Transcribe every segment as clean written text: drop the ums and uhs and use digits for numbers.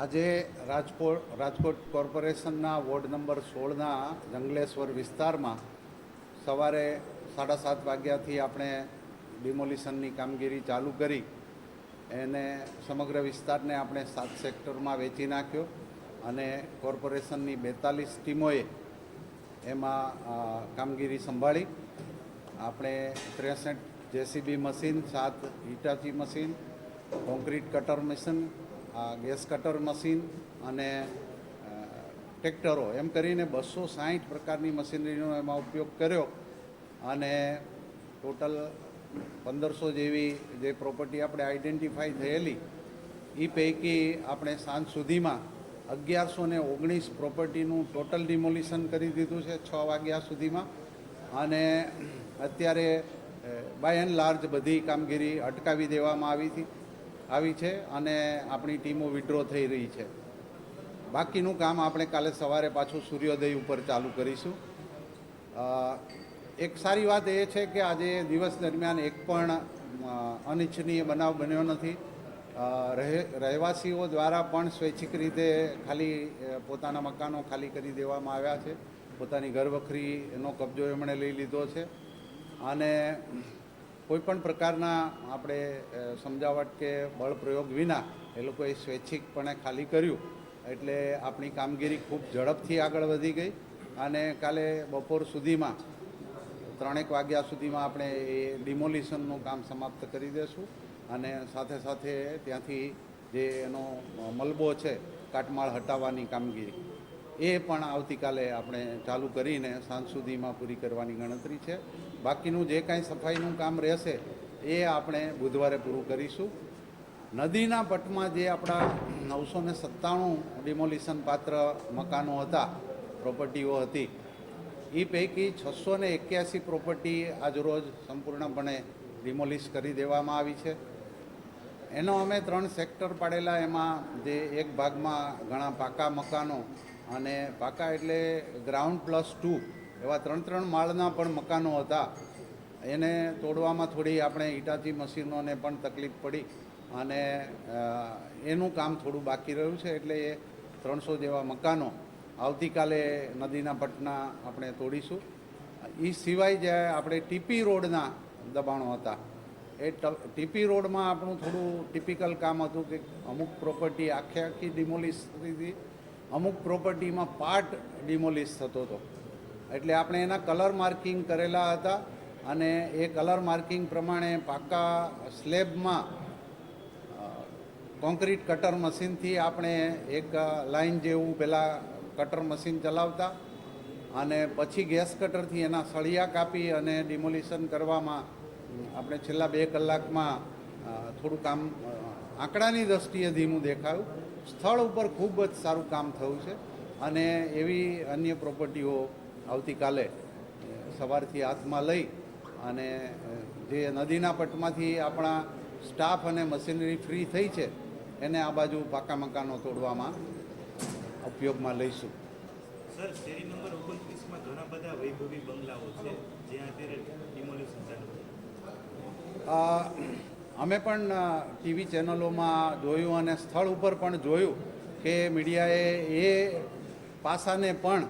આજે રાજકોટ કોર્પોરેશનના ward number 16ના Jangleshwar વિસ્તારમાં સવારે 7:30 વાગ્યાથી આપણે ડિમોલિશનની કામગીરી ચાલુ કરી એને સમગ્ર વિસ્તારને આપણે 7 સેક્ટરમાં વેચી નાખ્યો અને કોર્પોરેશનની 42 ટીમોએ એમાં કામગીરી સંભાળી. આપણે 63 JCB machine, 7 Hitachi machine, concrete cutter machine, gas cutter machine અને ટ્રેક્ટરો એમ કરીને 260 પ્રકારની મશીનરીનો એમાં ઉપયોગ કર્યો અને ટોટલ 1500 જેવી જે પ્રોપર્ટી આપણે આઈડેન્ટિફાઈ થયેલી એ પૈકી આપણે સાંજ સુધીમાં 1119 પ્રોપર્ટીનું ટોટલ ડિમોલિશન કરી દીધું છે 6 વાગ્યા સુધીમાં. અને અત્યારે બાય એન્ડ લાર્જ બધી કામગીરી અટકાવી દેવામાં આવી છે અને આપણી ટીમો વિડ્રો થઈ રહી છે. બાકીનું કામ આપણે કાલે સવારે પાછું સૂર્યોદય ઉપર ચાલુ કરીશું. એક સારી વાત એ છે કે આજે દિવસ દરમિયાન એક પણ અનિચ્છનીય બનાવ બન્યો નથી. રહેવાસીઓ દ્વારા પણ સ્વૈચ્છિક રીતે ખાલી પોતાના મકાનો ખાલી કરી દેવામાં આવ્યા છે. પોતાની ઘરવખરીનો કબજો એમણે લઈ લીધો છે અને કોઈપણ પ્રકારના આપણે સમજાવટ કે બળ પ્રયોગ વિના એ લોકોએ સ્વૈચ્છિકપણે ખાલી કર્યું. એટલે આપણી કામગીરી ખૂબ ઝડપથી આગળ વધી ગઈ અને કાલે બપોર સુધીમાં 3 વાગ્યા સુધીમાં આપણે એ ડિમોલિશનનું કામ સમાપ્ત કરી દઈશું અને સાથે સાથે ત્યાંથી જે એનો મલબો છે કાટમાળ હટાવવાની કામગીરી એ પણ આવતીકાલે આપણે ચાલુ કરીને સાંજ સુધીમાં પૂરી કરવાની ગણતરી છે. બાકીનું જે કાંઈ સફાઈનું કામ રહેશે એ આપણે બુધવારે પૂરું કરીશું. નદીના પટમાં જે આપણા 997 ડિમોલિશન પાત્ર મકાનો હતા, પ્રોપર્ટીઓ હતી, એ પૈકી 681 પ્રોપર્ટી આજરોજ સંપૂર્ણપણે ડિમોલિશ કરી દેવામાં આવી છે. એનો અમે 3 સેક્ટર પાડેલા. એમાં જે એક ભાગમાં ઘણા પાકા મકાનો અને પાકા એટલે ગ્રાઉન્ડ +2 એવા 3 માળના પણ મકાનો હતા. એને તોડવામાં થોડી આપણે હિટાચી મશીનોને પણ તકલીફ પડી અને એનું કામ થોડું બાકી રહ્યું છે. એટલે એ 300 જેવા મકાનો આવતીકાલે નદીના પટના આપણે તોડીશું. એ સિવાય જે આપણે ટીપી રોડના દબાણો હતા એ ટીપી રોડમાં આપણું થોડું ટિપિકલ કામ હતું કે અમુક પ્રોપર્ટી આખી ડિમોલિશ થઈ હતી, અમુક પ્રોપર્ટીમાં પાર્ટ ડિમોલિશ થતો હતો. એટલે આપણે એના કલર માર્કિંગ કરેલા હતા અને એ કલર માર્કિંગ પ્રમાણે પાકા સ્લેબમાં કોન્ક્રીટ કટર મશીનથી આપણે એક લાઇન જેવું પહેલાં કટર મશીન ચલાવતા અને પછી ગેસ કટરથી એના સળિયા કાપી અને ડિમોલિશન કરવામાં આપણે છેલ્લા 2 કલાકમાં થોડું કામ આંકડાની દૃષ્ટિએ ધીમું દેખાયું. સ્થળ ઉપર ખૂબ જ સારું કામ થયું છે અને એવી અન્ય પ્રોપર્ટીઓ આવતીકાલે સવારથી હાથમાં લઈ અને જે નદીના પટમાંથી આપણા સ્ટાફ અને મશીનરી ફ્રી થઈ છે એને આ બાજુ પાકા મકાનો તોડવામાં ઉપયોગમાં લઈશું. સર, શેરી નંબર 29માં ઘણા બધા વૈભવી બંગલાઓ છે જ્યાં અત્યારે ડિમોલિશન ચાલુ છે. અમે પણ ટીવી ચેનલોમાં જોયું અને સ્થળ ઉપર પણ જોયું કે મીડિયાએ એ પાસાને પણ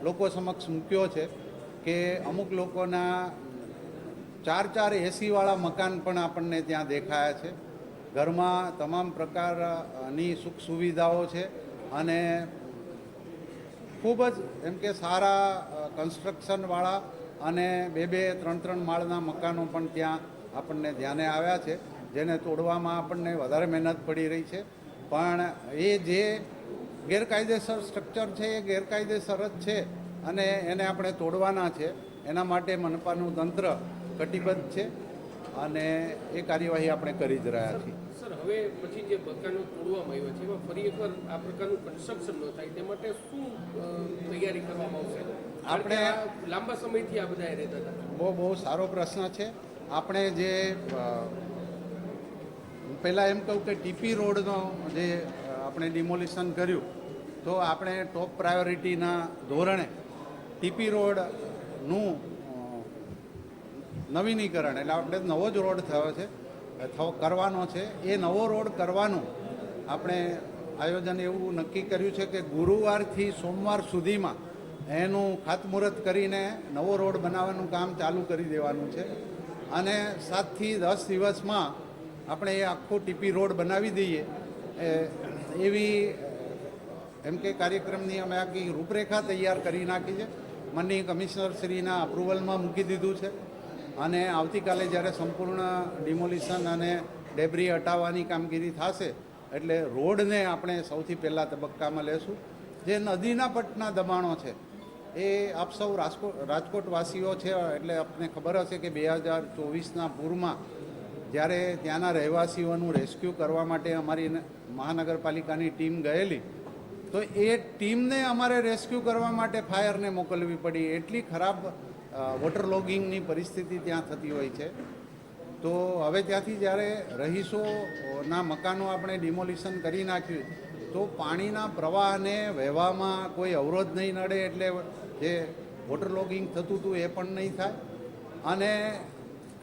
લોકો સમક્ષ મૂક્યો છે કે અમુક લોકોના 4 એસીવાળા મકાન પણ આપણને ત્યાં દેખાયા છે. ઘરમાં તમામ પ્રકારની સુખ સુવિધાઓ છે અને ખૂબ જ એમ કે સારા કન્સ્ટ્રક્શનવાળા અને 2-3 માળના મકાનો પણ ત્યાં આપણને ધ્યાને આવ્યા છે, જેને તોડવામાં આપણને વધારે મહેનત પડી રહી છે. પણ એ જે ગેરકાયદેસર સ્ટ્રક્ચર છે એ ગેરકાયદેસર જ છે અને એને આપણે તોડવાના છે. એના માટે મનપાનું તંત્ર કટિબદ્ધ છે અને એ કાર્યવાહી આપણે કરી જ રહ્યા છીએ. સર, હવે પછી જે મકાનો તોડવામાં આવ્યા છે એમાં ફરી એકવાર આ પ્રકારનું કન્સ્ટ્રક્શન ન થાય તે માટે શું તૈયારી કરવામાં આવશે? આપણે લાંબા સમયથી આ બધા રહેતા હતા. બહુ સારો પ્રશ્ન છે. આપણે જે પહેલાં એમ કહું કે ટીપી રોડનો જે આપણે ડિમોલિશન કર્યું તો આપણે ટોપ પ્રાયોરિટીના ધોરણે ટીપી રોડનું નવીનીકરણ એટલે આપણે નવો જ રોડ થયો છે કરવાનો છે. એ નવો રોડ કરવાનું આપણે આયોજન એવું નક્કી કર્યું છે કે ગુરુવારથી સોમવાર સુધીમાં એનું ખાતમુહૂર્ત કરીને નવો રોડ બનાવવાનું કામ ચાલુ કરી દેવાનું છે અને 7 થી 10 દિવસમાં આપણે એ આખો ટીપી રોડ બનાવી દઈએ એવી એમ કે કાર્યક્રમની અમે આખી રૂપરેખા તૈયાર કરી નાખી છે. માનનીય કમિશનર શ્રીના અપ્રુવલમાં મૂકી દીધું છે અને આવતીકાલે જ્યારે સંપૂર્ણ ડિમોલિશન અને ડેબ્રી હટાવવાની કામગીરી થશે એટલે રોડને આપણે સૌથી પહેલાં તબક્કામાં લેશું. જે નદીના પટના દબાણો છે એ આપ સૌ રાજકોટવાસીઓ છે એટલે આપને ખબર હશે કે 2024ના પૂરમાં જ્યારે ત્યાંના રહેવાસીઓનું રેસ્ક્યુ કરવા માટે અમારી મહાનગરપાલિકાની ટીમ ગયેલી તો એ ટીમને અમારે રેસ્ક્યુ કરવા માટે ફાયરને મોકલવી પડી. એટલી ખરાબ વોટર લોગિંગની પરિસ્થિતિ ત્યાં થતી હોય છે. તો હવે ત્યાંથી જ્યારે રહીશોના મકાનો આપણે ડિમોલિશન કરી નાખ્યું તો પાણીના પ્રવાહને વહેવામાં કોઈ અવરોધ નહીં નડે એટલે જે વોટર લોગિંગ થતું હતું એ પણ નહીં થાય અને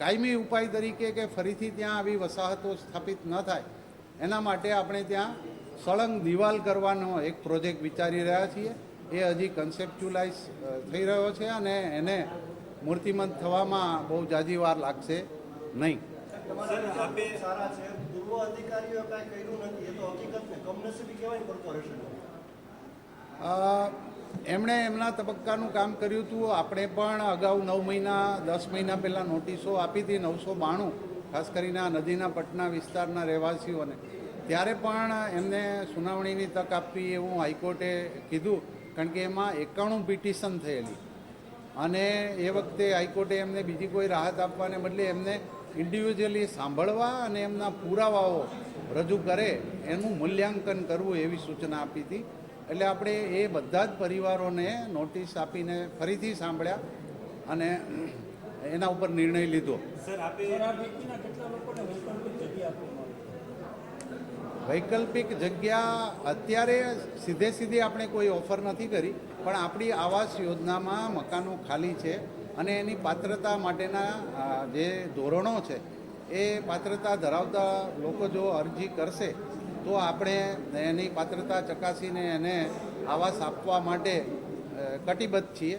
કાયમી ઉપાય તરીકે કે ફરીથી ત્યાં આવી વસાહતો સ્થાપિત ન થાય એના માટે આપણે ત્યાં સળંગ દિવાલ કરવાનો એક પ્રોજેક્ટ વિચારી રહ્યા છીએ. એ હજી કન્સેપ્ચ્યુલાઇઝ થઈ રહ્યો છે અને એને મૂર્તિમંત થવામાં બહુ જાજી વાર લાગશે નહીં. સર આપે સારા છે પૂર્વ અધિકારીઓ કાંઈ કર્યું નથી એ તો હકીકતને કમનસીબી કહેવાય કોર્પોરેશન. એમણે એમના તબક્કાનું કામ કર્યું હતું. આપણે પણ અગાઉ 9 મહિના 10 મહિના પહેલાં નોટિસો આપી હતી 992 ખાસ કરીને આ નદીના પટના વિસ્તારના રહેવાસીઓને. ત્યારે પણ એમને સુનાવણીની તક આપવી એવું હાઈકોર્ટે કીધું કારણ કે એમાં 91 પિટિશન થયેલી અને એ વખતે હાઈકોર્ટે એમને બીજી કોઈ રાહત આપવાને બદલે એમને ઇન્ડિવિજ્યુઅલી સાંભળવા અને એમના પુરાવાઓ રજૂ કરે એનું મૂલ્યાંકન કરવું એવી સૂચના આપી હતી. એટલે આપણે એ બધા જ પરિવારોને નોટિસ આપીને ફરીથી સાંભળ્યા અને એના ઉપર નિર્ણય લીધો. સર આપે વૈકલ્પિક જગ્યા અત્યારે સીધે આપણે કોઈ ઓફર નથી કરી પણ આપણી આવાસ યોજનામાં મકાનો ખાલી છે અને એની પાત્રતા માટેના જે ધોરણો છે એ પાત્રતા ધરાવતા લોકો જો અરજી કરશે તો આપણે એની પાત્રતા ચકાસીને એને આવાસ આપવા માટે કટિબદ્ધ છીએ.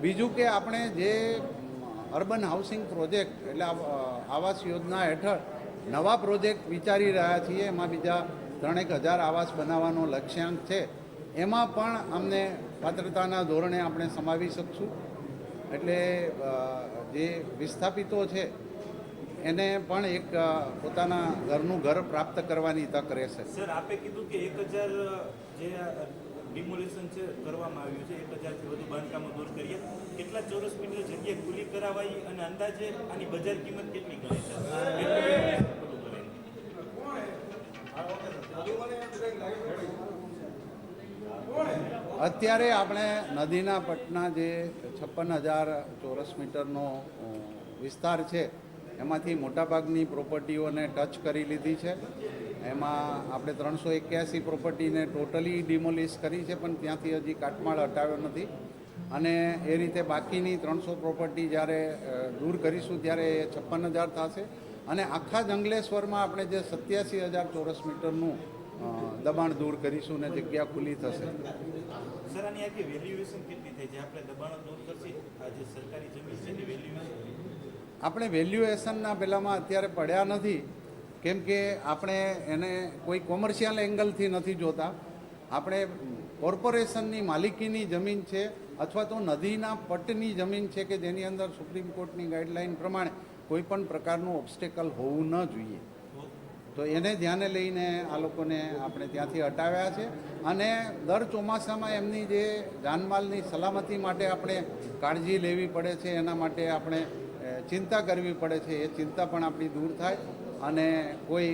બીજું કે આપણે જે અર્બન હાઉસિંગ પ્રોજેક્ટ એટલે આવાસ યોજના હેઠળ નવા પ્રોજેક્ટ વિચારી રહ્યા છીએ એમાં બીજા 3,000 આવાસ બનાવવાનો લક્ષ્યાંક છે. એમાં પણ અમને પાત્રતાના ધોરણે આપણે સમાવી શકશું. એટલે જે વિસ્થાપિતો છે એને પણ એક પોતાના ઘરનું ઘર પ્રાપ્ત કરવાની તક રહેશે. સર આપે કીધું કે 1,000 જે ડિમોલિશન છે કરવામાં આવ્યું છે 1,000થી વધુ બાંધકામો દૂર કર્યા. કેટલા ચોરસ મીટર જગ્યા ખુલ્લી કરાવાઈ અને અંદાજે આની બજાર કિંમત કેટલી ગણી છે? અત્યારે આપણે નદીના પટના જે 56,000 ચોરસ મીટરનો વિસ્તાર છે એમાંથી મોટાભાગની પ્રોપર્ટીઓને ટચ કરી લીધી છે. એમાં આપણે 381 પ્રોપર્ટીને ટોટલી ડિમોલિશ કરી છે પણ ત્યાંથી હજી કાટમાળ હટાવ્યો નથી અને એ રીતે બાકીની 300 પ્રોપર્ટી જ્યારે દૂર કરીશું ત્યારે એ 56,000 થશે અને આખા જંગલેશ્વરમાં આપણે જે 87,000 ચોરસ મીટરનું દબાણ દૂર કરીશું ને જગ્યા ખુલ્લી થશે. સર આની આખી વેલ્યુએશન કેટલી થાય છે? આપણે દબાણો દૂર કરશે આ જે સરકારી જમીન છે એની વેલ્યુએશન આપણે વેલ્યુએશનના પહેલાંમાં અત્યારે પડ્યા નથી કેમ કે આપણે એને કોઈ કોમર્શિયલ એંગલથી નથી જોતા. આપણે કોર્પોરેશનની માલિકીની જમીન છે અથવા તો નદીના પટની જમીન છે કે જેની અંદર સુપ્રીમ કોર્ટની ગાઈડલાઈન પ્રમાણે કોઈ પણ પ્રકારનું ઓબ્સ્ટેકલ હોવું ન જોઈએ. તો એને ધ્યાને લઈને આ લોકોને આપણે ત્યાંથી હટાવ્યા છે અને દર ચોમાસામાં એમની જે જાનમાલની સલામતી માટે આપણે કાળજી લેવી પડે છે એના માટે આપણે ચિંતા કરવી પડે છે. એ ચિંતા પણ આપણી દૂર થાય અને કોઈ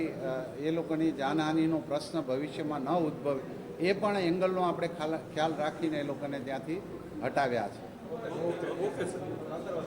એ લોકોની જાનહાનિનો પ્રશ્ન ભવિષ્યમાં ન ઉદ્ભવે એ પણ એંગલનો આપણે ખ્યાલ રાખીને એ લોકોને ત્યાંથી હટાવ્યા છે. Okay sir.